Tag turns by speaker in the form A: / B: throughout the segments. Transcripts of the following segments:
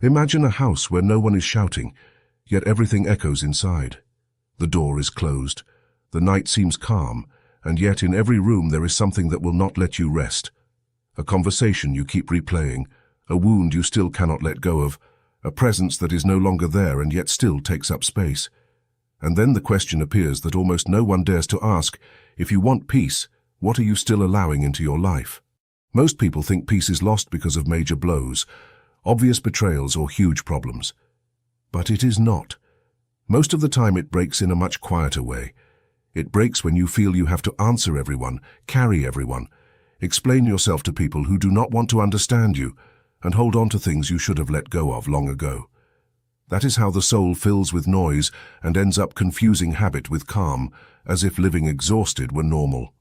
A: Imagine a house where no one is shouting, yet everything echoes inside. The door is closed, the night seems calm, and yet in every room there is something that will not let you rest. A conversation you keep replaying, a wound you still cannot let go of, a presence that is no longer there and yet still takes up space. And then the question appears that almost no one dares to ask: if you want peace, what are you still allowing into your life? Most people think peace is lost because of major blows, obvious betrayals or huge problems. But it is not. Most of the time it breaks in a much quieter way. It breaks when you feel you have to answer everyone, carry everyone, explain yourself to people who do not want to understand you, and hold on to things you should have let go of long ago. That is how the soul fills with noise and ends up confusing habit with calm, as if living exhausted were normal.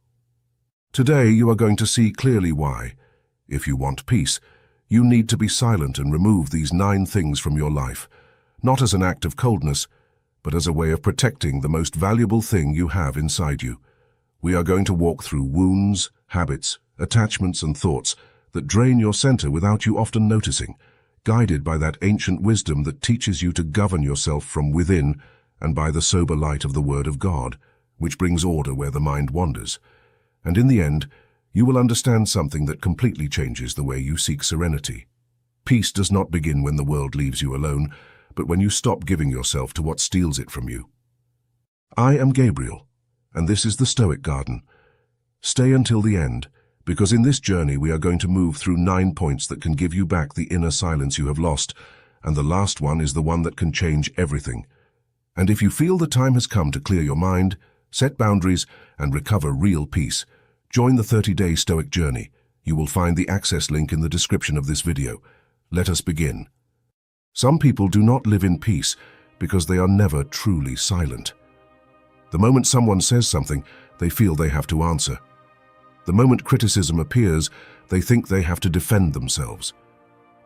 A: Today you are going to see clearly why. If you want peace, you need to be silent and remove these 9 things from your life, not as an act of coldness, but as a way of protecting the most valuable thing you have inside you. We are going to walk through wounds, habits, attachments and thoughts that drain your center without you often noticing, guided by that ancient wisdom that teaches you to govern yourself from within, and by the sober light of the Word of God, which brings order where the mind wanders. And in the end, you will understand something that completely changes the way you seek serenity. Peace does not begin when the world leaves you alone, but when you stop giving yourself to what steals it from you. I am Gabriel, and this is the Stoic Garden. Stay until the end, because in this journey we are going to move through 9 points that can give you back the inner silence you have lost, and the last one is the one that can change everything. And if you feel the time has come to clear your mind, set boundaries, and recover real peace, join the 30-day Stoic Journey. You will find the access link in the description of this video. Let us begin. Some people do not live in peace because they are never truly silent. The moment someone says something, they feel they have to answer. The moment criticism appears, they think they have to defend themselves.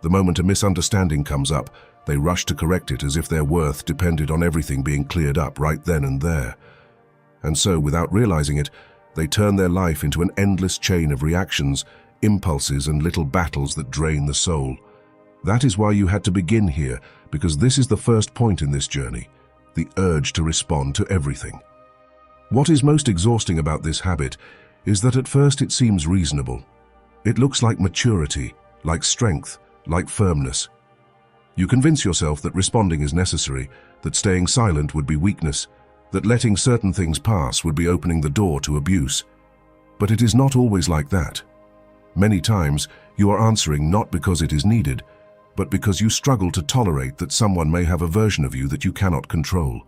A: The moment a misunderstanding comes up, they rush to correct it as if their worth depended on everything being cleared up right then and there. And so, without realizing it, they turn their life into an endless chain of reactions, impulses and little battles that drain the soul. That is why you had to begin here, because this is the first point in this journey, the urge to respond to everything. What is most exhausting about this habit is that at first it seems reasonable. It looks like maturity, like strength, like firmness. You convince yourself that responding is necessary, that staying silent would be weakness, that letting certain things pass would be opening the door to abuse. But it is not always like that. Many times, you are answering not because it is needed, but because you struggle to tolerate that someone may have a version of you that you cannot control.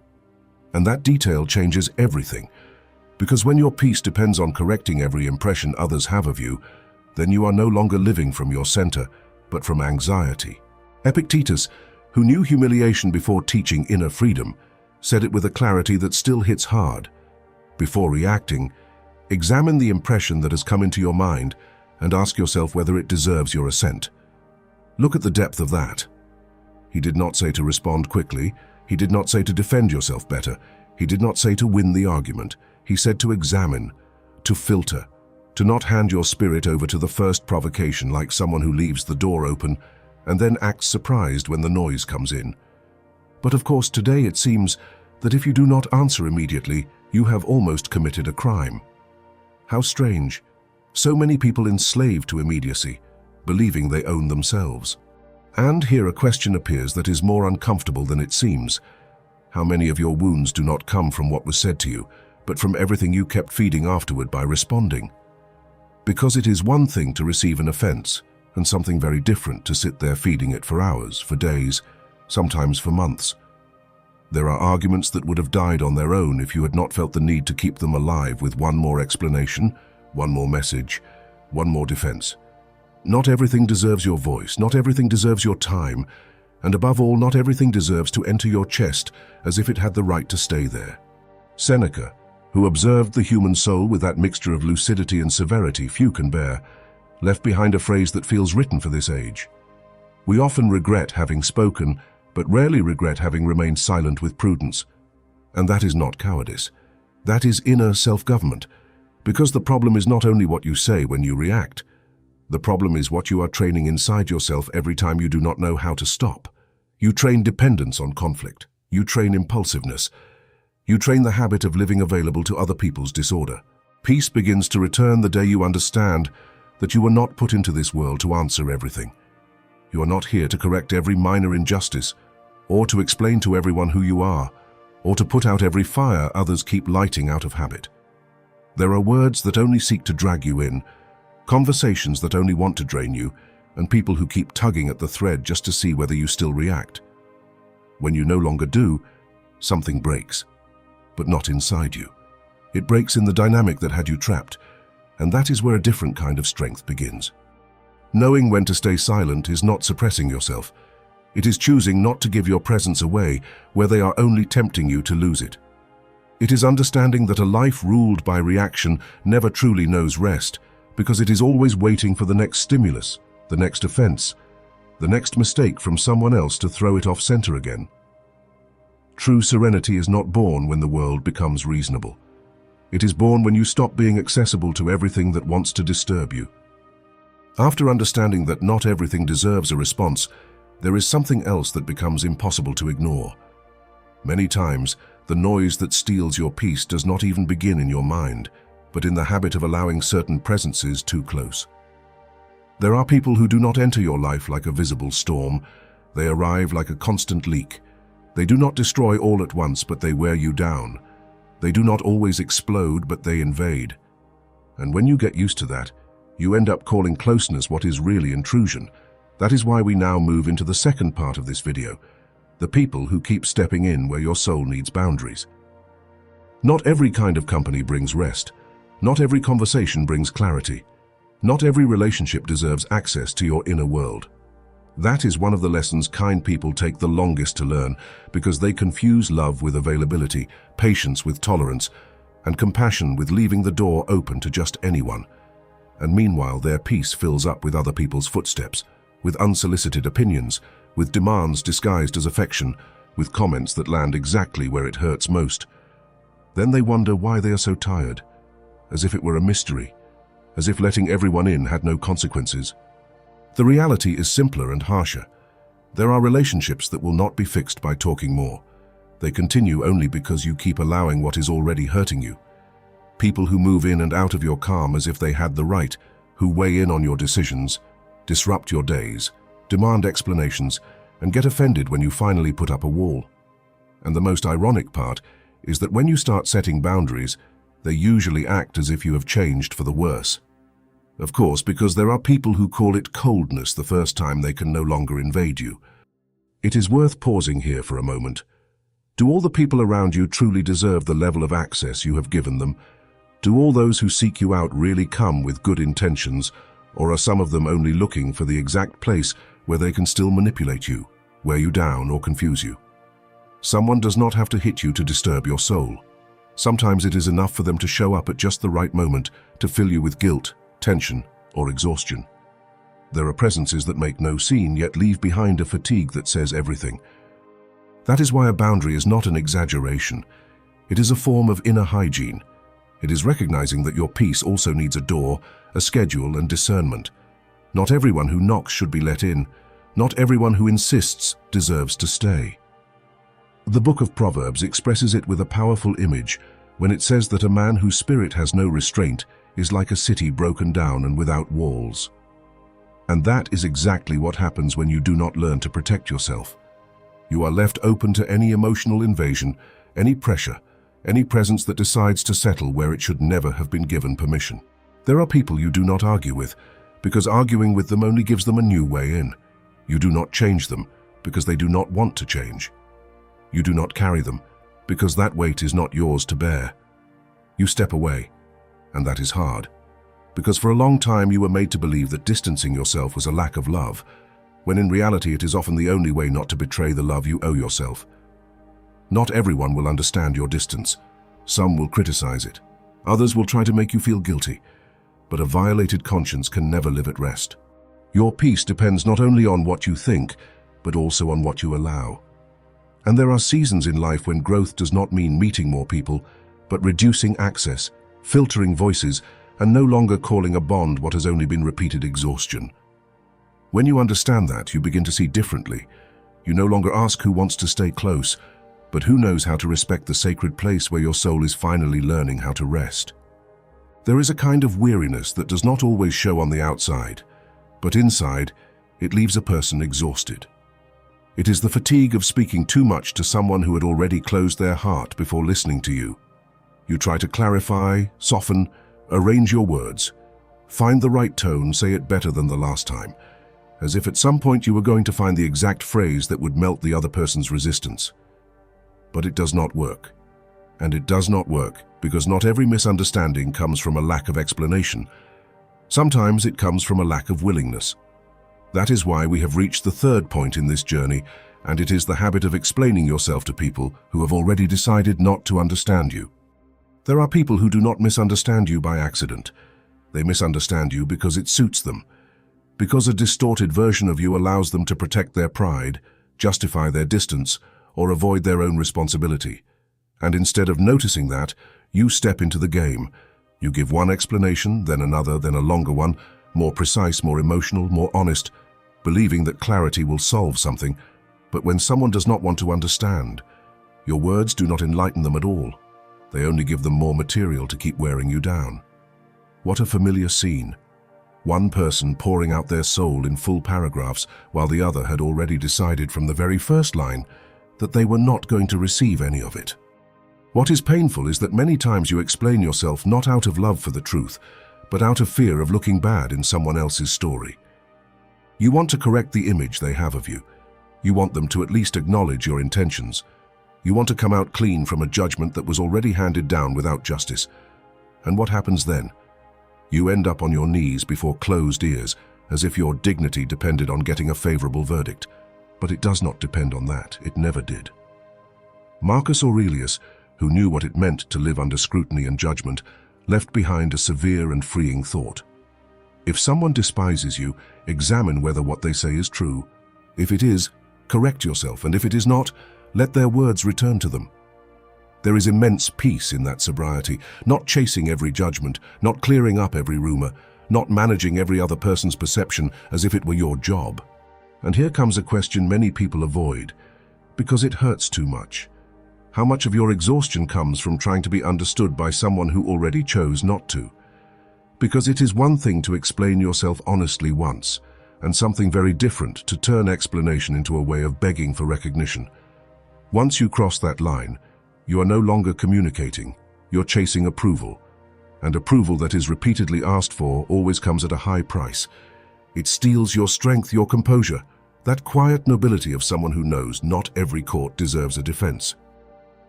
A: And that detail changes everything, because when your peace depends on correcting every impression others have of you, then you are no longer living from your center, but from anxiety. Epictetus, who knew humiliation before teaching inner freedom, said it with a clarity that still hits hard. Before reacting, examine the impression that has come into your mind and ask yourself whether it deserves your assent. Look at the depth of that. He did not say to respond quickly. He did not say to defend yourself better. He did not say to win the argument. He said to examine, to filter, to not hand your spirit over to the first provocation like someone who leaves the door open and then acts surprised when the noise comes in. But of course today it seems that if you do not answer immediately, you have almost committed a crime. How strange. So many people enslaved to immediacy, believing they own themselves. And here a question appears that is more uncomfortable than it seems. How many of your wounds do not come from what was said to you, but from everything you kept feeding afterward by responding? Because it is one thing to receive an offense, and something very different to sit there feeding it for hours, for days, sometimes for months. There are arguments that would have died on their own if you had not felt the need to keep them alive with one more explanation, one more message, one more defense. Not everything deserves your voice, not everything deserves your time, and above all, not everything deserves to enter your chest as if it had the right to stay there. Seneca, who observed the human soul with that mixture of lucidity and severity few can bear, left behind a phrase that feels written for this age. We often regret having spoken, but rarely regret having remained silent with prudence. And that is not cowardice. That is inner self-government, because the problem is not only what you say when you react. The problem is what you are training inside yourself every time you do not know how to stop. You train dependence on conflict. You train impulsiveness. You train the habit of living available to other people's disorder. Peace begins to return the day you understand that you were not put into this world to answer everything. You are not here to correct every minor injustice, or to explain to everyone who you are, or to put out every fire others keep lighting out of habit. There are words that only seek to drag you in, conversations that only want to drain you, and people who keep tugging at the thread just to see whether you still react. When you no longer do, something breaks, but not inside you. It breaks in the dynamic that had you trapped, and that is where a different kind of strength begins. Knowing when to stay silent is not suppressing yourself. It is choosing not to give your presence away where they are only tempting you to lose it. It is understanding that a life ruled by reaction never truly knows rest, because it is always waiting for the next stimulus, the next offense, the next mistake from someone else to throw it off center again. True serenity is not born when the world becomes reasonable. It is born when you stop being accessible to everything that wants to disturb you. After understanding that not everything deserves a response, there is something else that becomes impossible to ignore. Many times, the noise that steals your peace does not even begin in your mind, but in the habit of allowing certain presences too close. There are people who do not enter your life like a visible storm. They arrive like a constant leak. They do not destroy all at once, but they wear you down. They do not always explode, but they invade. And when you get used to that, you end up calling closeness what is really intrusion. That is why we now move into the second part of this video, the people who keep stepping in where your soul needs boundaries. Not every kind of company brings rest. Not every conversation brings clarity. Not every relationship deserves access to your inner world. That is one of the lessons kind people take the longest to learn, because they confuse love with availability, patience with tolerance, and compassion with leaving the door open to just anyone. And meanwhile, their peace fills up with other people's footsteps, with unsolicited opinions, with demands disguised as affection, with comments that land exactly where it hurts most. Then they wonder why they are so tired, as if it were a mystery, as if letting everyone in had no consequences. The reality is simpler and harsher. There are relationships that will not be fixed by talking more. They continue only because you keep allowing what is already hurting you. People who move in and out of your calm as if they had the right, who weigh in on your decisions, disrupt your days, demand explanations, and get offended when you finally put up a wall. And the most ironic part is that when you start setting boundaries, they usually act as if you have changed for the worse. Of course, because there are people who call it coldness the first time they can no longer invade you. It is worth pausing here for a moment. Do all the people around you truly deserve the level of access you have given them? Do all those who seek you out really come with good intentions, or are some of them only looking for the exact place where they can still manipulate you, wear you down, or confuse you? Someone does not have to hit you to disturb your soul. Sometimes it is enough for them to show up at just the right moment to fill you with guilt, tension, or exhaustion. There are presences that make no scene yet leave behind a fatigue that says everything. That is why a boundary is not an exaggeration. It is a form of inner hygiene. It is recognizing that your peace also needs a door, a schedule, and discernment. Not everyone who knocks should be let in. Not everyone who insists deserves to stay. The book of Proverbs expresses it with a powerful image when it says that a man whose spirit has no restraint is like a city broken down and without walls. And that is exactly what happens when you do not learn to protect yourself. You are left open to any emotional invasion, any pressure, any presence that decides to settle where it should never have been given permission. There are people you do not argue with, because arguing with them only gives them a new way in. You do not change them, because they do not want to change. You do not carry them, because that weight is not yours to bear. You step away, and that is hard, because for a long time you were made to believe that distancing yourself was a lack of love, when in reality it is often the only way not to betray the love you owe yourself. Not everyone will understand your distance. Some will criticize it. Others will try to make you feel guilty. But a violated conscience can never live at rest. Your peace depends not only on what you think, but also on what you allow. And there are seasons in life when growth does not mean meeting more people, but reducing access, filtering voices, and no longer calling a bond what has only been repeated exhaustion. When you understand that, you begin to see differently. You no longer ask who wants to stay close, but who knows how to respect the sacred place where your soul is finally learning how to rest. There is a kind of weariness that does not always show on the outside, but inside, it leaves a person exhausted. It is the fatigue of speaking too much to someone who had already closed their heart before listening to you. You try to clarify, soften, arrange your words. Find the right tone, say it better than the last time, as if at some point you were going to find the exact phrase that would melt the other person's resistance. But it does not work. And it does not work because not every misunderstanding comes from a lack of explanation. Sometimes it comes from a lack of willingness. That is why we have reached the third point in this journey, and it is the habit of explaining yourself to people who have already decided not to understand you. There are people who do not misunderstand you by accident. They misunderstand you because it suits them, because a distorted version of you allows them to protect their pride, justify their distance, or avoid their own responsibility. And instead of noticing that, you step into the game. You give one explanation, then another, then a longer one, more precise, more emotional, more honest, believing that clarity will solve something. But when someone does not want to understand, your words do not enlighten them at all. They only give them more material to keep wearing you down. What a familiar scene. One person pouring out their soul in full paragraphs, while the other had already decided from the very first line that they were not going to receive any of it. What is painful is that many times you explain yourself not out of love for the truth, but out of fear of looking bad in someone else's story. You want to correct the image they have of you. You want them to at least acknowledge your intentions. You want to come out clean from a judgment that was already handed down without justice. And what happens then? You end up on your knees before closed ears, as if your dignity depended on getting a favorable verdict. But it does not depend on that. It never did. Marcus Aurelius, who knew what it meant to live under scrutiny and judgment, left behind a severe and freeing thought. If someone despises you, examine whether what they say is true. If it is, correct yourself, and if it is not, let their words return to them. There is immense peace in that sobriety, not chasing every judgment, not clearing up every rumor, not managing every other person's perception as if it were your job. And here comes a question many people avoid, because it hurts too much. How much of your exhaustion comes from trying to be understood by someone who already chose not to? Because it is one thing to explain yourself honestly once, and something very different to turn explanation into a way of begging for recognition. Once you cross that line, you are no longer communicating, you're chasing approval. And approval that is repeatedly asked for always comes at a high price. It steals your strength, your composure, that quiet nobility of someone who knows not every court deserves a defense.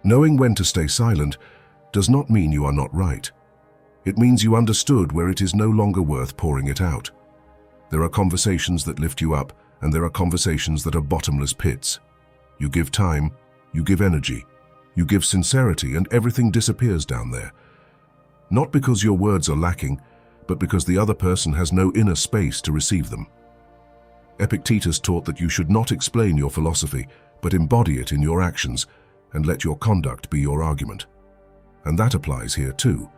A: Knowing when to stay silent does not mean you are not right. It means you understood where it is no longer worth pouring it out. There are conversations that lift you up, and there are conversations that are bottomless pits. You give time, you give energy, you give sincerity, and everything disappears down there. Not because your words are lacking, but because the other person has no inner space to receive them. Epictetus taught that you should not explain your philosophy, but embody it in your actions, and let your conduct be your argument. And that applies here too.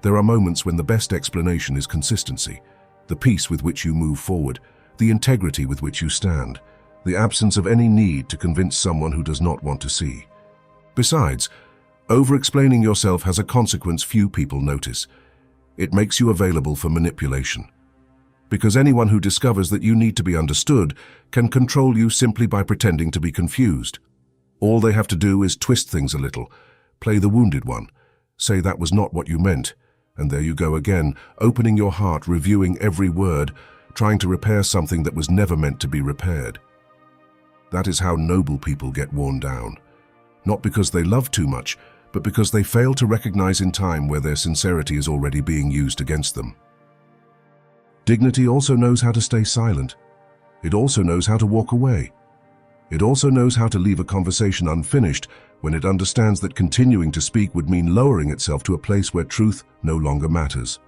A: There are moments when the best explanation is consistency, the peace with which you move forward, the integrity with which you stand, the absence of any need to convince someone who does not want to see. Besides, over-explaining yourself has a consequence few people notice. It makes you available for manipulation. Because anyone who discovers that you need to be understood can control you simply by pretending to be confused. All they have to do is twist things a little, play the wounded one, say that was not what you meant, and there you go again, opening your heart, reviewing every word, trying to repair something that was never meant to be repaired. That is how noble people get worn down. Not because they love too much, but because they fail to recognize in time where their sincerity is already being used against them. Dignity also knows how to stay silent. It also knows how to walk away. It also knows how to leave a conversation unfinished when it understands that continuing to speak would mean lowering itself to a place where truth no longer matters.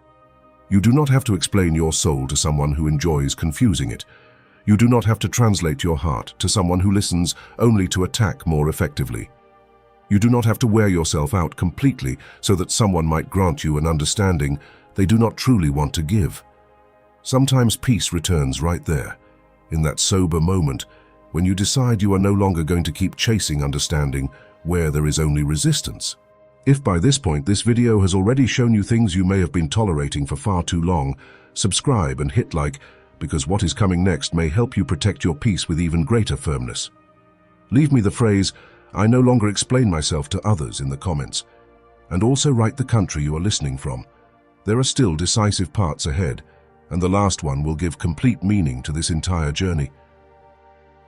A: You do not have to explain your soul to someone who enjoys confusing it. You do not have to translate your heart to someone who listens only to attack more effectively. You do not have to wear yourself out completely so that someone might grant you an understanding they do not truly want to give. Sometimes peace returns right there, in that sober moment when you decide you are no longer going to keep chasing understanding where there is only resistance. If by this point this video has already shown you things you may have been tolerating for far too long, subscribe and hit like, because what is coming next may help you protect your peace with even greater firmness. Leave me the phrase, "I no longer explain myself to others" in the comments. And also write the country you are listening from. There are still decisive parts ahead, and the last one will give complete meaning to this entire journey.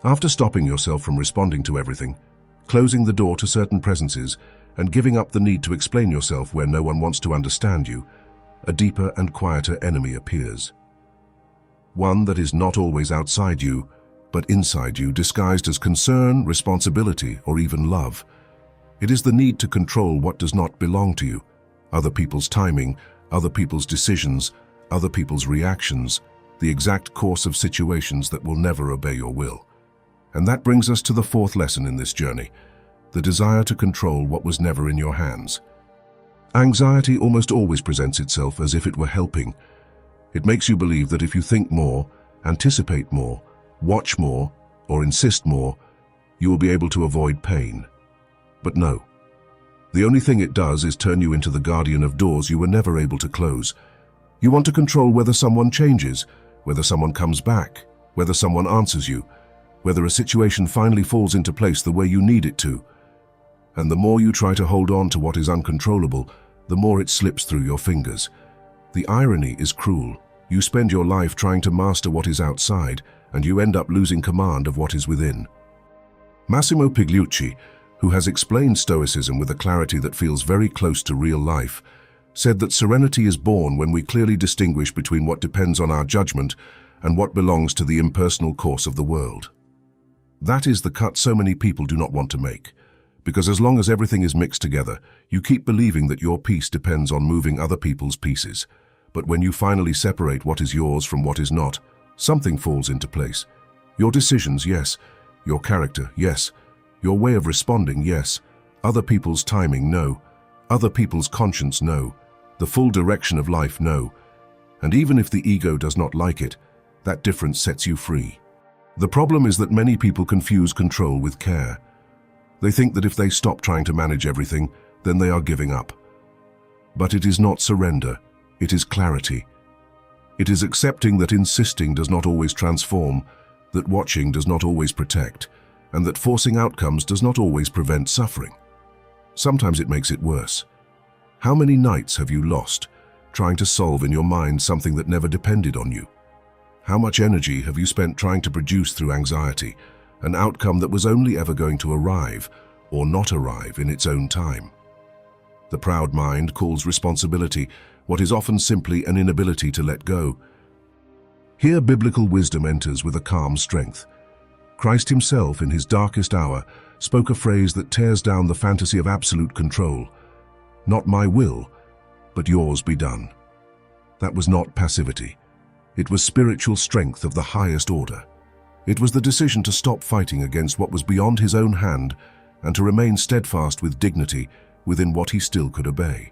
A: After stopping yourself from responding to everything, closing the door to certain presences, and giving up the need to explain yourself where no one wants to understand you, a deeper and quieter enemy appears. One that is not always outside you, but inside you, disguised as concern, responsibility, or even love. It is the need to control what does not belong to you, other people's timing, other people's decisions, other people's reactions, the exact course of situations that will never obey your will. And that brings us to the fourth lesson in this journey, the desire to control what was never in your hands. Anxiety almost always presents itself as if it were helping. It makes you believe that if you think more, anticipate more, watch more, or insist more, you will be able to avoid pain. But no. The only thing it does is turn you into the guardian of doors you were never able to close. You want to control whether someone changes, whether someone comes back, whether someone answers you, whether a situation finally falls into place the way you need it to. And the more you try to hold on to what is uncontrollable, the more it slips through your fingers. The irony is cruel. You spend your life trying to master what is outside, and you end up losing command of what is within. Massimo Pigliucci, who has explained Stoicism with a clarity that feels very close to real life, said that serenity is born when we clearly distinguish between what depends on our judgment and what belongs to the impersonal course of the world. That is the cut so many people do not want to make, because as long as everything is mixed together, you keep believing that your peace depends on moving other people's pieces. But when you finally separate what is yours from what is not, something falls into place. Your decisions, yes. Your character, yes. Your way of responding, yes. Other people's timing, no. Other people's conscience, no. The full direction of life, no. And even if the ego does not like it, that difference sets you free. The problem is that many people confuse control with care. They think that if they stop trying to manage everything, then they are giving up. But it is not surrender, it is clarity. It is accepting that insisting does not always transform, that watching does not always protect, and that forcing outcomes does not always prevent suffering. Sometimes it makes it worse. How many nights have you lost trying to solve in your mind something that never depended on you? How much energy have you spent trying to produce through anxiety an outcome that was only ever going to arrive or not arrive in its own time? The proud mind calls responsibility what is often simply an inability to let go. Here biblical wisdom enters with a calm strength. Christ himself, in his darkest hour, spoke a phrase that tears down the fantasy of absolute control. "Not my will, but yours be done." That was not passivity. It was spiritual strength of the highest order. It was the decision to stop fighting against what was beyond his own hand and to remain steadfast with dignity within what he still could obey.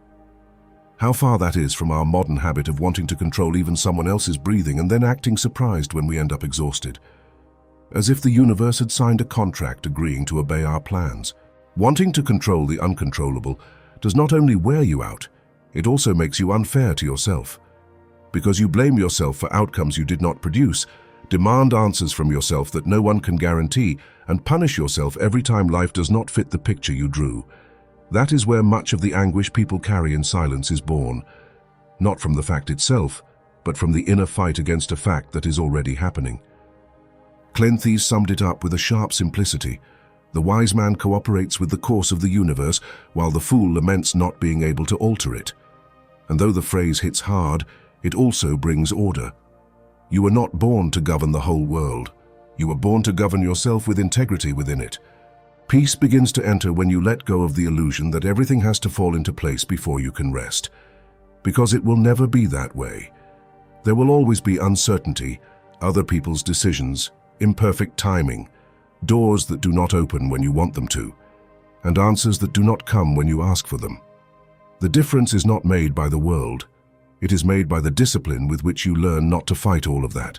A: How far that is from our modern habit of wanting to control even someone else's breathing and then acting surprised when we end up exhausted. As if the universe had signed a contract agreeing to obey our plans. Wanting to control the uncontrollable does not only wear you out, it also makes you unfair to yourself. Because you blame yourself for outcomes you did not produce, demand answers from yourself that no one can guarantee, and punish yourself every time life does not fit the picture you drew. That is where much of the anguish people carry in silence is born, not from the fact itself, but from the inner fight against a fact that is already happening. Cleanthes summed it up with a sharp simplicity. The wise man cooperates with the course of the universe, while the fool laments not being able to alter it. And though the phrase hits hard, it also brings order. You were not born to govern the whole world. You were born to govern yourself with integrity within it. Peace begins to enter when you let go of the illusion that everything has to fall into place before you can rest. Because it will never be that way. There will always be uncertainty, other people's decisions, imperfect timing, doors that do not open when you want them to, and answers that do not come when you ask for them. The difference is not made by the world. It is made by the discipline with which you learn not to fight all of that,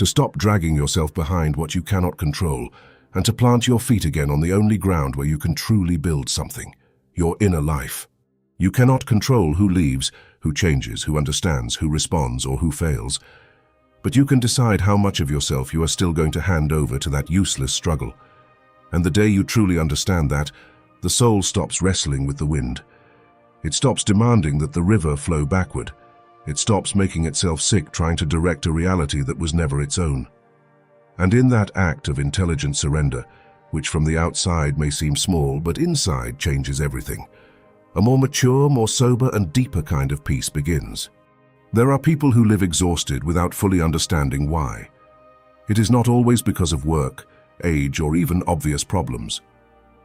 A: to stop dragging yourself behind what you cannot control, and to plant your feet again on the only ground where you can truly build something, your inner life. You cannot control who leaves, who changes, who understands, who responds, or who fails. But you can decide how much of yourself you are still going to hand over to that useless struggle. And the day you truly understand that, the soul stops wrestling with the wind. It stops demanding that the river flow backward. It stops making itself sick trying to direct a reality that was never its own. And in that act of intelligent surrender, which from the outside may seem small but inside changes everything, a more mature, more sober and deeper kind of peace begins. There are people who live exhausted without fully understanding why. It is not always because of work, age, or even obvious problems.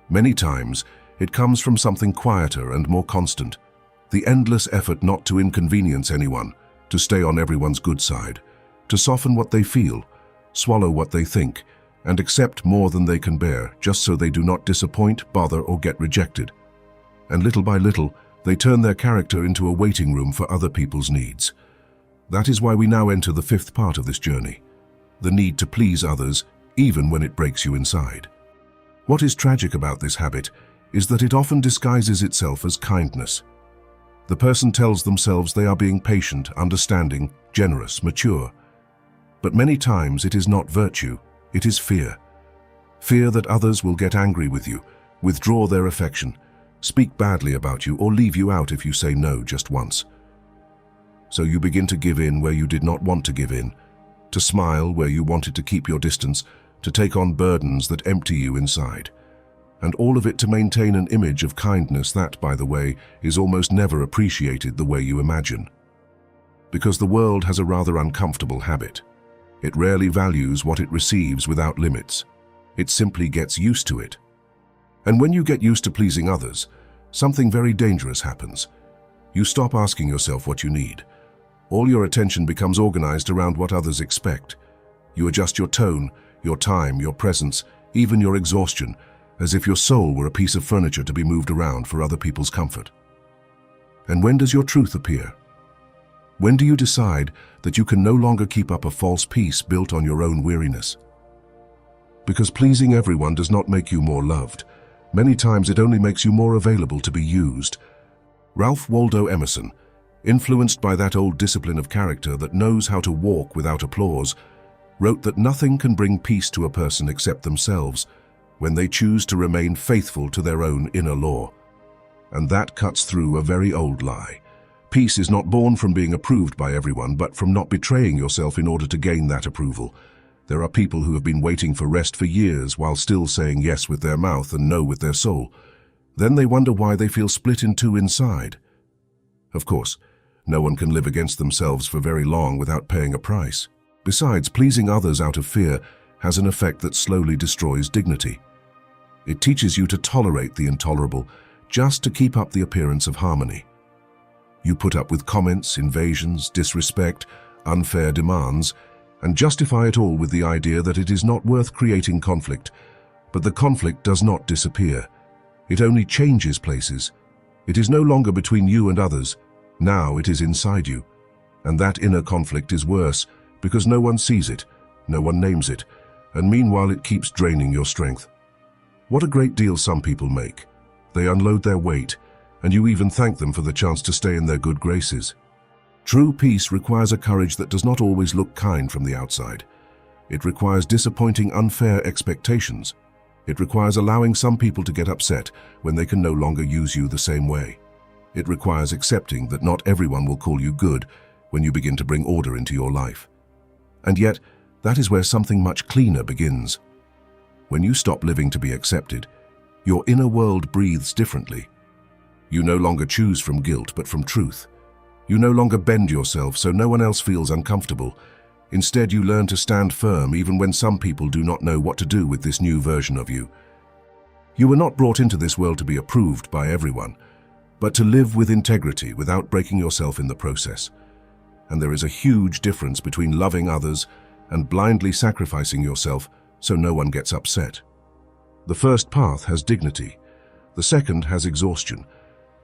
A: Many times, it comes from something quieter and more constant, the endless effort not to inconvenience anyone, to stay on everyone's good side, to soften what they feel, swallow what they think, and accept more than they can bear, just so they do not disappoint, bother, or get rejected. And little by little, they turn their character into a waiting room for other people's needs. That is why we now enter the fifth part of this journey, the need to please others, even when it breaks you inside. What is tragic about this habit is that it often disguises itself as kindness. The person tells themselves they are being patient, understanding, generous, mature. But many times it is not virtue, it is fear. Fear that others will get angry with you, withdraw their affection, speak badly about you, or leave you out if you say no just once. So you begin to give in where you did not want to give in, to smile where you wanted to keep your distance, to take on burdens that empty you inside. And all of it to maintain an image of kindness that, by the way, is almost never appreciated the way you imagine. Because the world has a rather uncomfortable habit. It rarely values what it receives without limits. It simply gets used to it. And when you get used to pleasing others, something very dangerous happens. You stop asking yourself what you need. All your attention becomes organized around what others expect. You adjust your tone, your time, your presence, even your exhaustion, as if your soul were a piece of furniture to be moved around for other people's comfort. And when does your truth appear? When do you decide that you can no longer keep up a false peace built on your own weariness? Because pleasing everyone does not make you more loved. Many times it only makes you more available to be used. Ralph Waldo Emerson, influenced by that old discipline of character that knows how to walk without applause, wrote that nothing can bring peace to a person except themselves, when they choose to remain faithful to their own inner law. And that cuts through a very old lie. Peace is not born from being approved by everyone, but from not betraying yourself in order to gain that approval. There are people who have been waiting for rest for years while still saying yes with their mouth and no with their soul. Then they wonder why they feel split in two inside. Of course, no one can live against themselves for very long without paying a price. Besides, pleasing others out of fear has an effect that slowly destroys dignity. It teaches you to tolerate the intolerable just to keep up the appearance of harmony. You put up with comments, invasions, disrespect, unfair demands, and justify it all with the idea that it is not worth creating conflict. But the conflict does not disappear. It only changes places. It is no longer between you and others. Now it is inside you. And that inner conflict is worse because no one sees it, no one names it, and meanwhile it keeps draining your strength. What a great deal some people make. They unload their weight, and you even thank them for the chance to stay in their good graces. True peace requires a courage that does not always look kind from the outside. It requires disappointing unfair expectations. It requires allowing some people to get upset when they can no longer use you the same way. It requires accepting that not everyone will call you good when you begin to bring order into your life. And yet, that is where something much cleaner begins. When you stop living to be accepted, your inner world breathes differently. You no longer choose from guilt, but from truth. You no longer bend yourself so no one else feels uncomfortable. Instead, you learn to stand firm even when some people do not know what to do with this new version of you. You were not brought into this world to be approved by everyone, but to live with integrity without breaking yourself in the process. And there is a huge difference between loving others and blindly sacrificing yourself so no one gets upset. The first path has dignity. The second has exhaustion.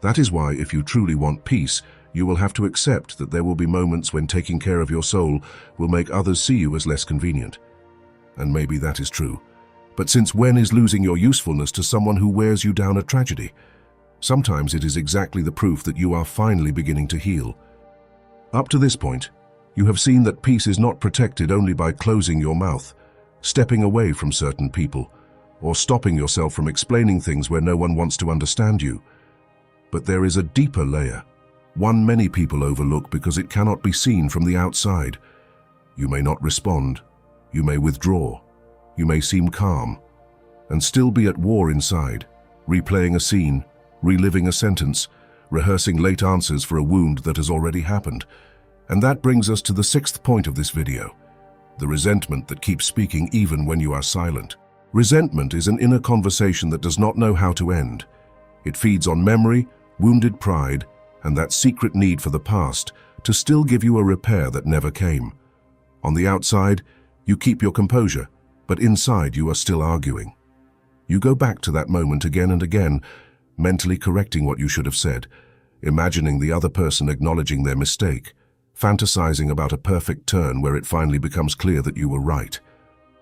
A: That is why, if you truly want peace, You will have to accept that there will be moments when taking care of your soul will make others see you as less convenient. And maybe that is true. But since when is losing your usefulness to someone who wears you down a tragedy? Sometimes it is exactly the proof that you are finally beginning to heal. Up to this point, you have seen that peace is not protected only by closing your mouth, stepping away from certain people, or stopping yourself from explaining things where no one wants to understand you. But there is a deeper layer, one many people overlook because it cannot be seen from the outside. You may not respond, you may withdraw, you may seem calm, and still be at war inside, replaying a scene, reliving a sentence, rehearsing late answers for a wound that has already happened. And that brings us to the sixth point of this video, the resentment that keeps speaking even when you are silent. Resentment is an inner conversation that does not know how to end. It feeds on memory, wounded pride, and that secret need for the past to still give you a repair that never came. On the outside, you keep your composure, but inside you are still arguing. You go back to that moment again and again, mentally correcting what you should have said, imagining the other person acknowledging their mistake, fantasizing about a perfect turn where it finally becomes clear that you were right.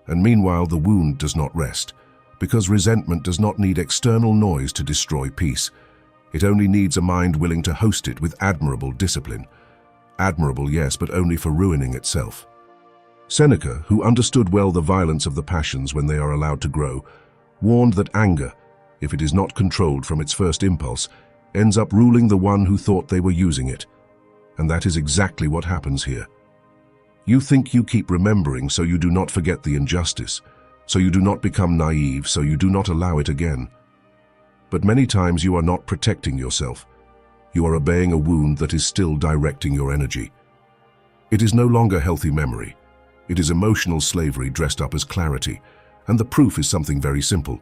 A: And meanwhile, the wound does not rest, because resentment does not need external noise to destroy peace. It only needs a mind willing to host it with admirable discipline. Admirable, yes, but only for ruining itself. Seneca, who understood well the violence of the passions when they are allowed to grow, warned that anger, if it is not controlled from its first impulse, ends up ruling the one who thought they were using it. And that is exactly what happens here. You think you keep remembering so you do not forget the injustice, so you do not become naive, so you do not allow it again. But many times you are not protecting yourself. You are obeying a wound that is still directing your energy. It is no longer healthy memory. It is emotional slavery dressed up as clarity. And the proof is something very simple.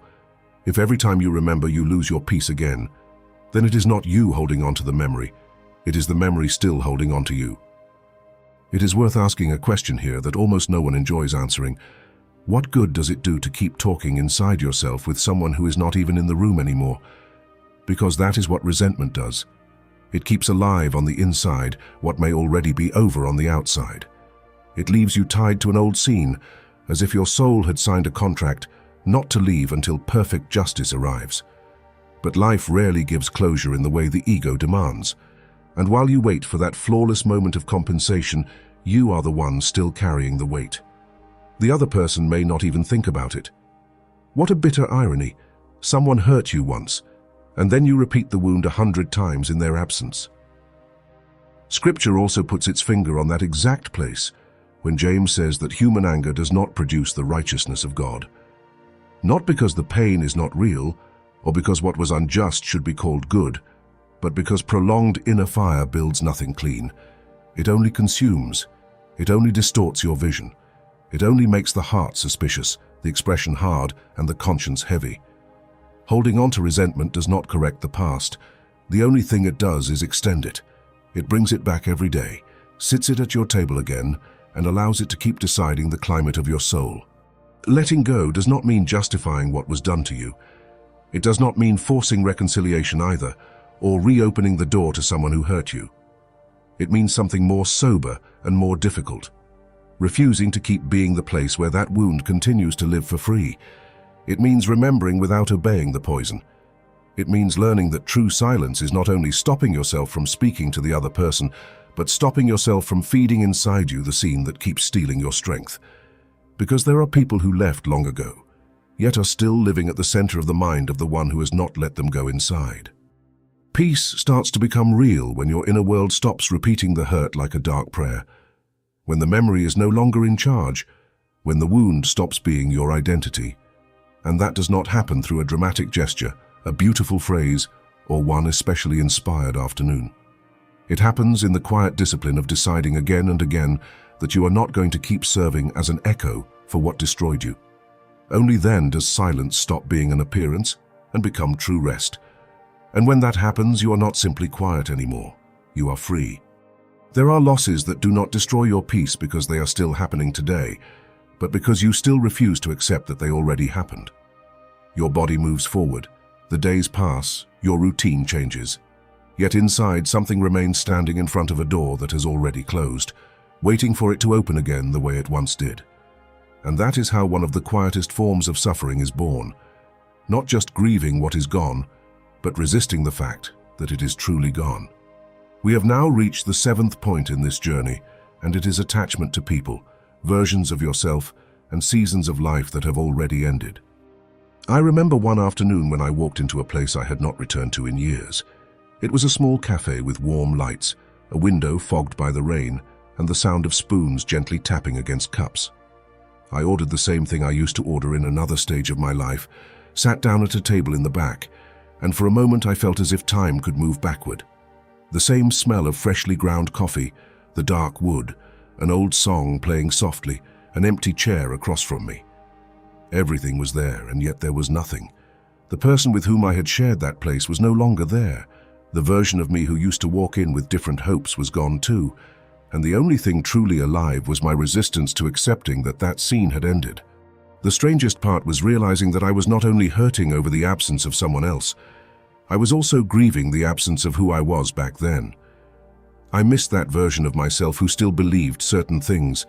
A: If every time you remember you lose your peace again, then it is not you holding on to the memory. It is the memory still holding on to you. It is worth asking a question here that almost no one enjoys answering. What good does it do to keep talking inside yourself with someone who is not even in the room anymore? Because that is what resentment does. It keeps alive on the inside what may already be over on the outside. It leaves you tied to an old scene, as if your soul had signed a contract not to leave until perfect justice arrives. But life rarely gives closure in the way the ego demands. And while you wait for that flawless moment of compensation, you are the one still carrying the weight. The other person may not even think about it. What a bitter irony. Someone hurt you once, and then you repeat the wound 100 times in their absence. Scripture also puts its finger on that exact place when James says that human anger does not produce the righteousness of God. Not because the pain is not real, or because what was unjust should be called good, but because prolonged inner fire builds nothing clean. It only consumes. It only distorts your vision. It only makes the heart suspicious, the expression hard, and the conscience heavy. Holding on to resentment does not correct the past. The only thing it does is extend it. It brings it back every day, sits it at your table again, and allows it to keep deciding the climate of your soul. Letting go does not mean justifying what was done to you. It does not mean forcing reconciliation either, or reopening the door to someone who hurt you. It means something more sober and more difficult. Refusing to keep being the place where that wound continues to live for free. It means remembering without obeying the poison. It means learning that true silence is not only stopping yourself from speaking to the other person, but stopping yourself from feeding inside you the scene that keeps stealing your strength. Because there are people who left long ago, yet are still living at the center of the mind of the one who has not let them go inside. Peace starts to become real when your inner world stops repeating the hurt like a dark prayer, when the memory is no longer in charge, when the wound stops being your identity. And that does not happen through a dramatic gesture, a beautiful phrase, or one especially inspired afternoon. It happens in the quiet discipline of deciding again and again that you are not going to keep serving as an echo for what destroyed you. Only then does silence stop being an appearance and become true rest. And when that happens, you are not simply quiet anymore. You are free. There are losses that do not destroy your peace because they are still happening today, but because you still refuse to accept that they already happened. Your body moves forward. The days pass. Your routine changes. Yet inside, something remains standing in front of a door that has already closed, waiting for it to open again the way it once did. And that is how one of the quietest forms of suffering is born. Not just grieving what is gone, but resisting the fact that it is truly gone. We have now reached the 7th point in this journey, and it is attachment to people, versions of yourself, and seasons of life that have already ended. I remember one afternoon when I walked into a place I had not returned to in years. It was a small cafe with warm lights, a window fogged by the rain, and the sound of spoons gently tapping against cups. I ordered the same thing I used to order in another stage of my life, sat down at a table in the back, and for a moment I felt as if time could move backward. The same smell of freshly ground coffee, the dark wood, an old song playing softly, an empty chair across from me. Everything was there, and yet there was nothing. The person with whom I had shared that place was no longer there. The version of me who used to walk in with different hopes was gone too, and the only thing truly alive was my resistance to accepting that that scene had ended. The strangest part was realizing that I was not only hurting over the absence of someone else, I was also grieving the absence of who I was back then. I missed that version of myself who still believed certain things,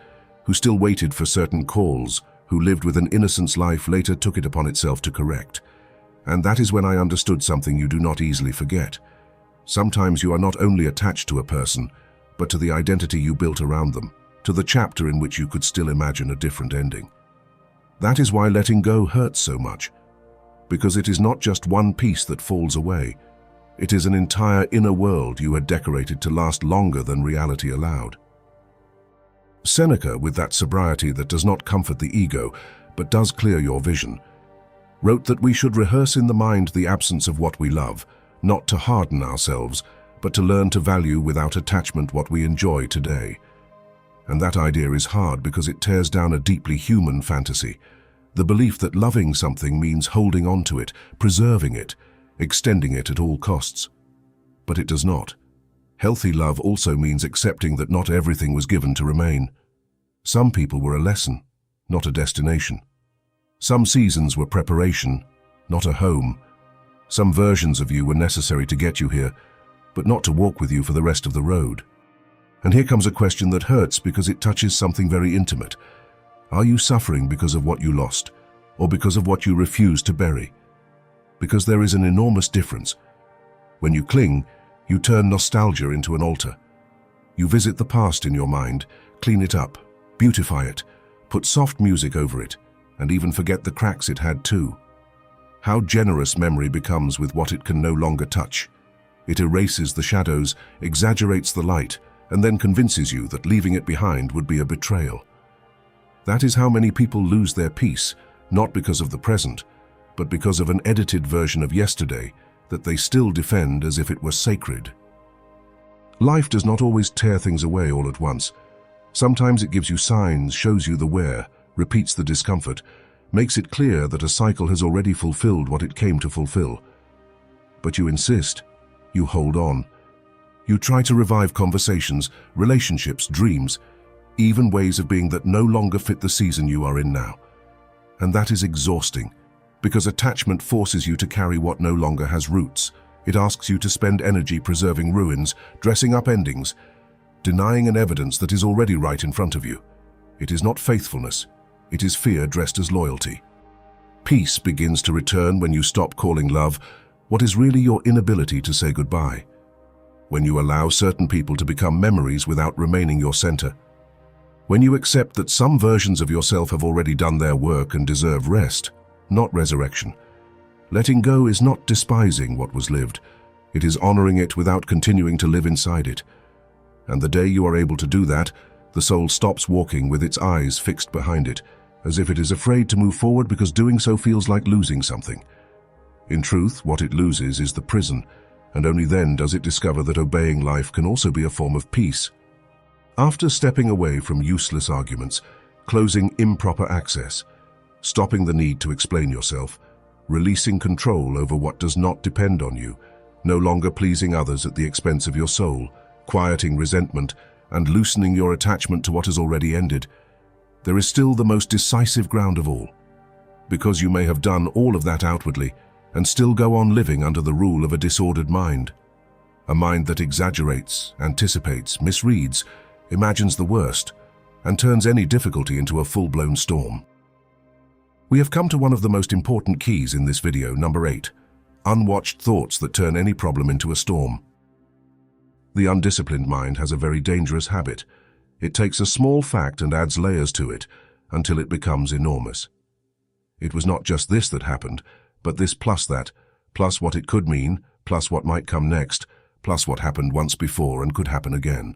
A: who still waited for certain calls, who lived with an innocence life later took it upon itself to correct. And that is when I understood something you do not easily forget. Sometimes you are not only attached to a person, but to the identity you built around them, to the chapter in which you could still imagine a different ending. That is why letting go hurts so much, because it is not just one piece that falls away. It is an entire inner world you had decorated to last longer than reality allowed. Seneca, with that sobriety that does not comfort the ego, but does clear your vision, wrote that we should rehearse in the mind the absence of what we love, not to harden ourselves, but to learn to value without attachment what we enjoy today. And that idea is hard because it tears down a deeply human fantasy, the belief that loving something means holding on to it, preserving it, extending it at all costs. But it does not. Healthy love also means accepting that not everything was given to remain. Some people were a lesson, not a destination. Some seasons were preparation, not a home. Some versions of you were necessary to get you here, but not to walk with you for the rest of the road. And here comes a question that hurts because it touches something very intimate. Are you suffering because of what you lost, or because of what you refuse to bury? Because there is an enormous difference. When you cling, you turn nostalgia into an altar. You visit the past in your mind, clean it up, beautify it, put soft music over it, and even forget the cracks it had too. How generous memory becomes with what it can no longer touch. It erases the shadows, exaggerates the light, and then convinces you that leaving it behind would be a betrayal. That is how many people lose their peace, not because of the present, but because of an edited version of yesterday that they still defend as if it were sacred. Life does not always tear things away all at once. Sometimes it gives you signs, shows you the where, repeats the discomfort, makes it clear that a cycle has already fulfilled what it came to fulfill. But you insist. You hold on. You try to revive conversations, relationships, dreams, even ways of being that no longer fit the season you are in now. And that is exhausting, because attachment forces you to carry what no longer has roots. It asks you to spend energy preserving ruins, dressing up endings, denying an evidence that is already right in front of you. It is not faithfulness. It is fear dressed as loyalty. Peace begins to return when you stop calling love what is really your inability to say goodbye. When you allow certain people to become memories without remaining your center. When you accept that some versions of yourself have already done their work and deserve rest, not resurrection. Letting go is not despising what was lived. It is honoring it without continuing to live inside it. And the day you are able to do that, the soul stops walking with its eyes fixed behind it, as if it is afraid to move forward because doing so feels like losing something. In truth, what it loses is the prison, and only then does it discover that obeying life can also be a form of peace. After stepping away from useless arguments, closing improper access, stopping the need to explain yourself, releasing control over what does not depend on you, no longer pleasing others at the expense of your soul, quieting resentment, and loosening your attachment to what has already ended, there is still the most decisive ground of all. Because you may have done all of that outwardly, and still go on living under the rule of a disordered mind. a mind that exaggerates, anticipates, misreads, imagines the worst, and turns any difficulty into a full-blown storm. We have come to one of the most important keys in this video, number 8, unwatched thoughts that turn any problem into a storm. The undisciplined mind has a very dangerous habit. It takes a small fact and adds layers to it until it becomes enormous. It was not just this that happened, but this plus that, plus what it could mean, plus what might come next, plus what happened once before and could happen again.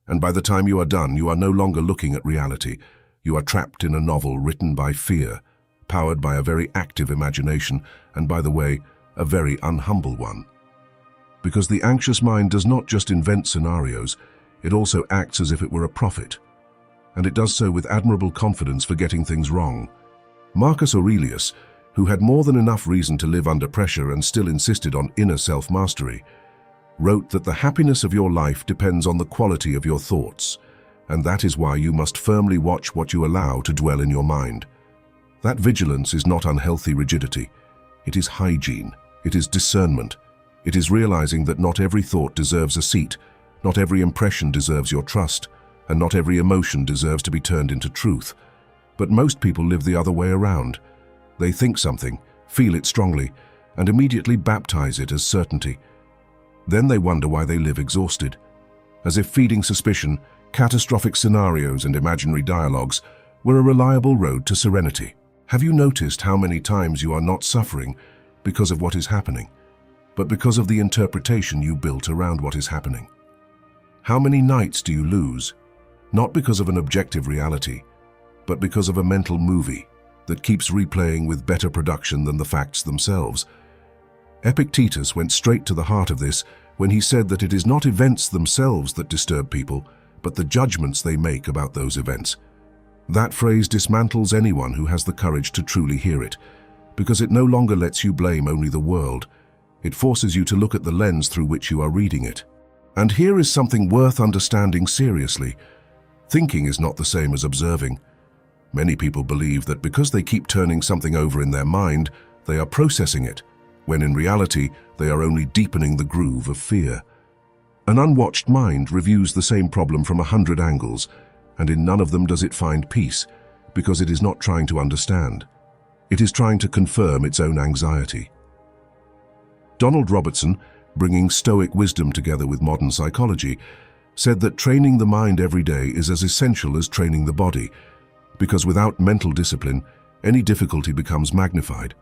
A: And by the time you are done, you are no longer looking at reality. You are trapped in a novel written by fear, powered by a very active imagination, and by the way, a very unhumble one. Because the anxious mind does not just invent scenarios, it also acts as if it were a prophet. And it does so with admirable confidence for getting things wrong. Marcus Aurelius, who had more than enough reason to live under pressure and still insisted on inner self-mastery, wrote that the happiness of your life depends on the quality of your thoughts, and that is why you must firmly watch what you allow to dwell in your mind. That vigilance is not unhealthy rigidity. It is hygiene. It is discernment. It is realizing that not every thought deserves a seat, not every impression deserves your trust, and not every emotion deserves to be turned into truth. But most people live the other way around. They think something, feel it strongly, and immediately baptize it as certainty. Then they wonder why they live exhausted. As if feeding suspicion, catastrophic scenarios and imaginary dialogues were a reliable road to serenity. Have you noticed how many times you are not suffering because of what is happening, but because of the interpretation you built around what is happening? How many nights do you lose, not because of an objective reality, but because of a mental movie that keeps replaying with better production than the facts themselves? Epictetus went straight to the heart of this when he said that it is not events themselves that disturb people, but the judgments they make about those events. That phrase dismantles anyone who has the courage to truly hear it, because it no longer lets you blame only the world. It forces you to look at the lens through which you are reading it. And here is something worth understanding seriously. Thinking is not the same as observing. Many people believe that because they keep turning something over in their mind, they are processing it, when in reality, they are only deepening the groove of fear. An unwatched mind reviews the same problem from 100 angles, and in none of them does it find peace, because it is not trying to understand. It is trying to confirm its own anxiety. Donald Robertson, bringing Stoic wisdom together with modern psychology, said that training the mind every day is as essential as training the body, because without mental discipline, any difficulty becomes magnified.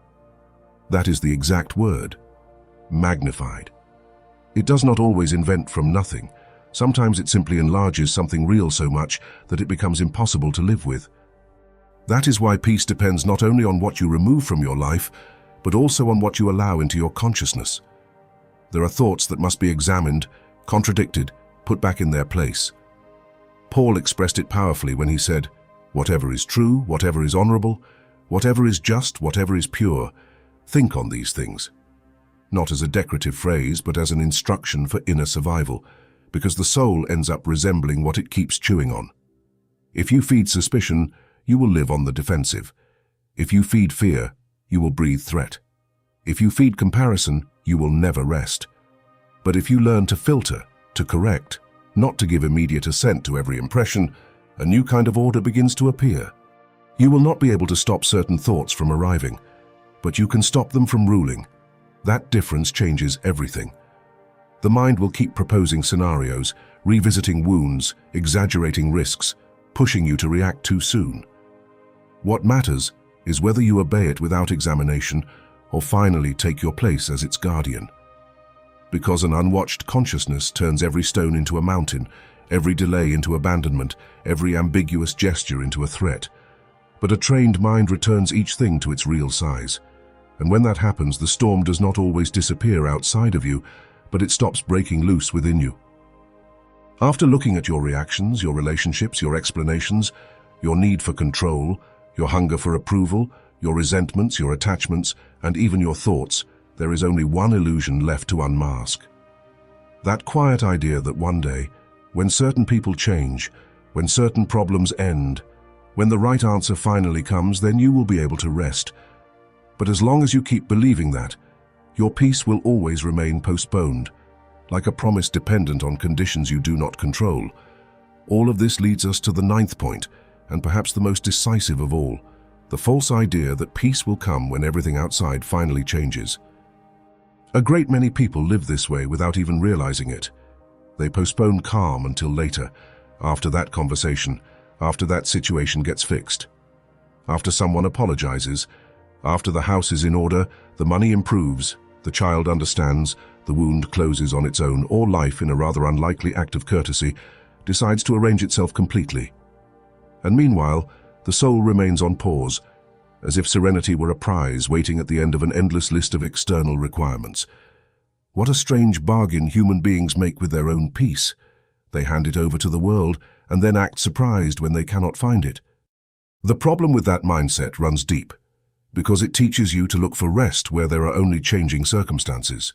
A: That is the exact word, magnified. It does not always invent from nothing. Sometimes it simply enlarges something real so much that it becomes impossible to live with. That is why peace depends not only on what you remove from your life, but also on what you allow into your consciousness. There are thoughts that must be examined, contradicted, put back in their place. Paul expressed it powerfully when he said, "Whatever is true, whatever is honorable, whatever is just, whatever is pure, think on these things." Not as a decorative phrase, but as an instruction for inner survival, because the soul ends up resembling what it keeps chewing on. If you feed suspicion, you will live on the defensive. If you feed fear, you will breathe threat. If you feed comparison, you will never rest. But if you learn to filter, to correct, not to give immediate assent to every impression, a new kind of order begins to appear. You will not be able to stop certain thoughts from arriving, but you can stop them from ruling. That difference changes everything. The mind will keep proposing scenarios, revisiting wounds, exaggerating risks, pushing you to react too soon. What matters is whether you obey it without examination or finally take your place as its guardian. Because an unwatched consciousness turns every stone into a mountain, every delay into abandonment, every ambiguous gesture into a threat. But a trained mind returns each thing to its real size. And when that happens, the storm does not always disappear outside of you, but it stops breaking loose within you. After looking at your reactions, your relationships, your explanations, your need for control, your hunger for approval, your resentments, your attachments, and even your thoughts, there is only one illusion left to unmask. That quiet idea that one day, when certain people change, when certain problems end, when the right answer finally comes, then you will be able to rest. But as long as you keep believing that, your peace will always remain postponed, like a promise dependent on conditions you do not control. All of this leads us to the ninth point, and perhaps the most decisive of all, the false idea that peace will come when everything outside finally changes. A great many people live this way without even realizing it. They postpone calm until later, after that conversation, after that situation gets fixed, after someone apologizes, after the house is in order, the money improves, the child understands, the wound closes on its own, or life, in a rather unlikely act of courtesy, decides to arrange itself completely. And meanwhile, the soul remains on pause, as if serenity were a prize waiting at the end of an endless list of external requirements. What a strange bargain human beings make with their own peace. They hand it over to the world and then act surprised when they cannot find it. The problem with that mindset runs deep, because it teaches you to look for rest where there are only changing circumstances.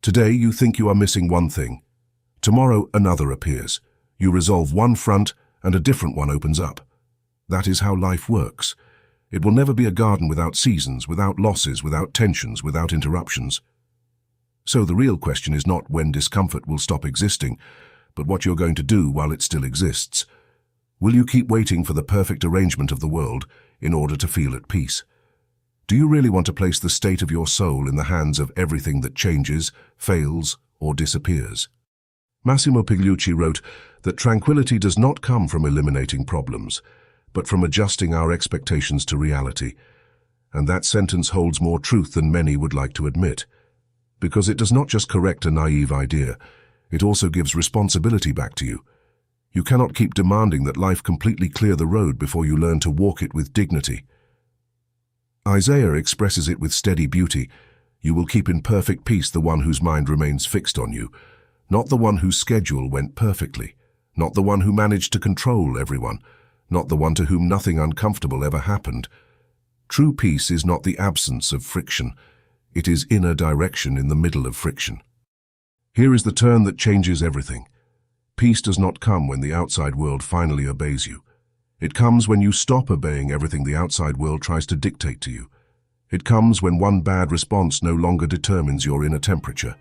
A: Today you think you are missing one thing. Tomorrow another appears. You resolve one front and a different one opens up. That is how life works. It will never be a garden without seasons, without losses, without tensions, without interruptions. So the real question is not when discomfort will stop existing, but what you're going to do while it still exists. Will you keep waiting for the perfect arrangement of the world in order to feel at peace? Do you really want to place the state of your soul in the hands of everything that changes, fails, or disappears? Massimo Pigliucci wrote that tranquility does not come from eliminating problems, but from adjusting our expectations to reality. And that sentence holds more truth than many would like to admit, because it does not just correct a naive idea, it also gives responsibility back to you. You cannot keep demanding that life completely clear the road before you learn to walk it with dignity. Isaiah expresses it with steady beauty. You will keep in perfect peace the one whose mind remains fixed on you, not the one whose schedule went perfectly, not the one who managed to control everyone, not the one to whom nothing uncomfortable ever happened. True peace is not the absence of friction. It is inner direction in the middle of friction. Here is the turn that changes everything. Peace does not come when the outside world finally obeys you. It comes when you stop obeying everything the outside world tries to dictate to you. It comes when one bad response no longer determines your inner temperature,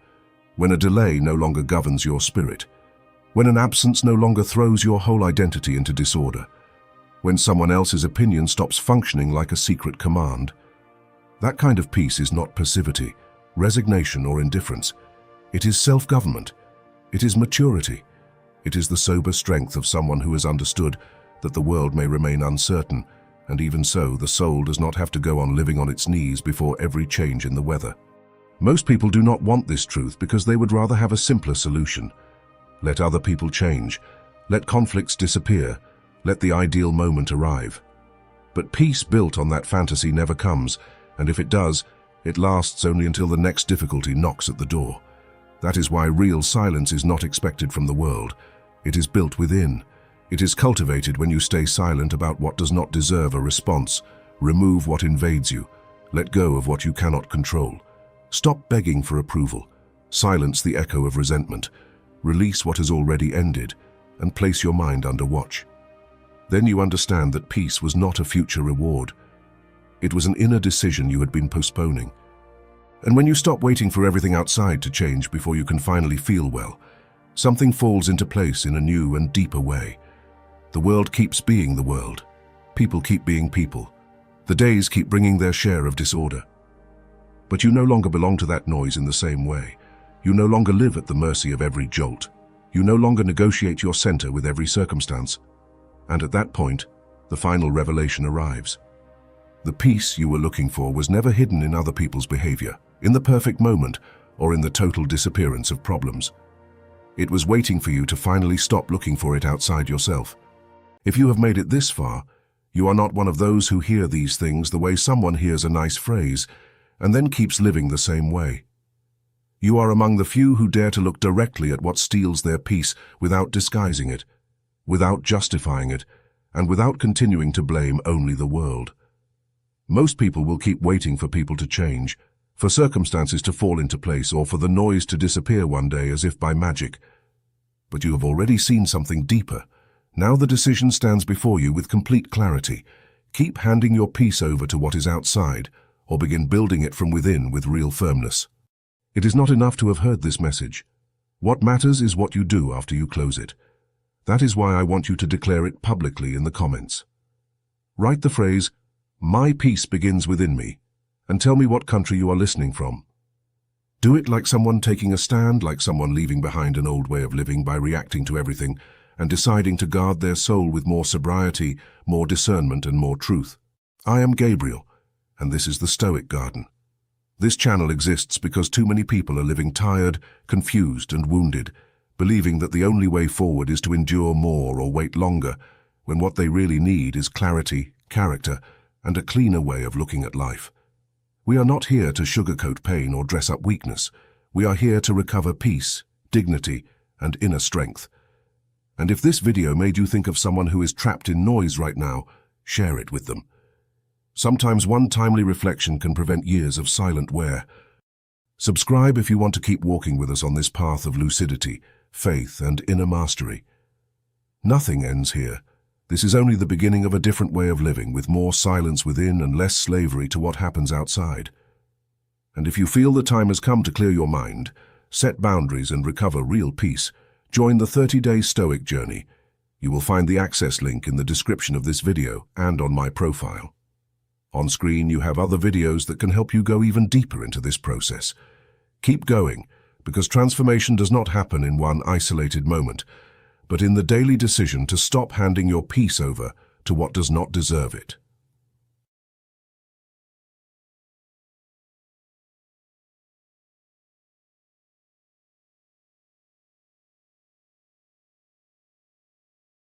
A: when a delay no longer governs your spirit, when an absence no longer throws your whole identity into disorder, when someone else's opinion stops functioning like a secret command. That kind of peace is not passivity, resignation, or indifference. It is self-government. It is maturity. It is the sober strength of someone who has understood that the world may remain uncertain, and even so, the soul does not have to go on living on its knees before every change in the weather. Most people do not want this truth because they would rather have a simpler solution. Let other people change. Let conflicts disappear. Let the ideal moment arrive. But peace built on that fantasy never comes, and if it does, it lasts only until the next difficulty knocks at the door. That is why real silence is not expected from the world. It is built within. It is cultivated when you stay silent about what does not deserve a response, remove what invades you, let go of what you cannot control. Stop begging for approval, silence the echo of resentment, release what has already ended, and place your mind under watch. Then you understand that peace was not a future reward. It was an inner decision you had been postponing. And when you stop waiting for everything outside to change before you can finally feel well, something falls into place in a new and deeper way. The world keeps being the world. People keep being people. The days keep bringing their share of disorder. But you no longer belong to that noise in the same way. You no longer live at the mercy of every jolt. You no longer negotiate your center with every circumstance. And at that point, the final revelation arrives. The peace you were looking for was never hidden in other people's behavior, in the perfect moment, or in the total disappearance of problems. It was waiting for you to finally stop looking for it outside yourself. If you have made it this far, you are not one of those who hear these things the way someone hears a nice phrase and then keeps living the same way. You are among the few who dare to look directly at what steals their peace without disguising it, without justifying it, and without continuing to blame only the world. Most people will keep waiting for people to change, for circumstances to fall into place, or for the noise to disappear one day as if by magic. But you have already seen something deeper. Now the decision stands before you with complete clarity. Keep handing your peace over to what is outside, or begin building it from within with real firmness. It is not enough to have heard this message. What matters is what you do after you close it. That is why I want you to declare it publicly in the comments. Write the phrase, "My peace begins within me," and tell me what country you are listening from. Do it like someone taking a stand, like someone leaving behind an old way of living by reacting to everything and deciding to guard their soul with more sobriety, more discernment, and more truth. I am Gabriel, and this is the Stoic Garden. This channel exists because too many people are living tired, confused, and wounded, believing that the only way forward is to endure more or wait longer, when what they really need is clarity, character, and a cleaner way of looking at life. We are not here to sugarcoat pain or dress up weakness. We are here to recover peace, dignity, and inner strength. And if this video made you think of someone who is trapped in noise right now, share it with them. Sometimes one timely reflection can prevent years of silent wear. Subscribe if you want to keep walking with us on this path of lucidity, faith, and inner mastery. Nothing ends here. This is only the beginning of a different way of living, with more silence within and less slavery to what happens outside. And if you feel the time has come to clear your mind, set boundaries, and recover real peace, join the 30-day Stoic Journey. You will find the access link in the description of this video and on my profile. On screen, you have other videos that can help you go even deeper into this process. Keep going, because transformation does not happen in one isolated moment, but in the daily decision to stop handing your peace over to what does not deserve it.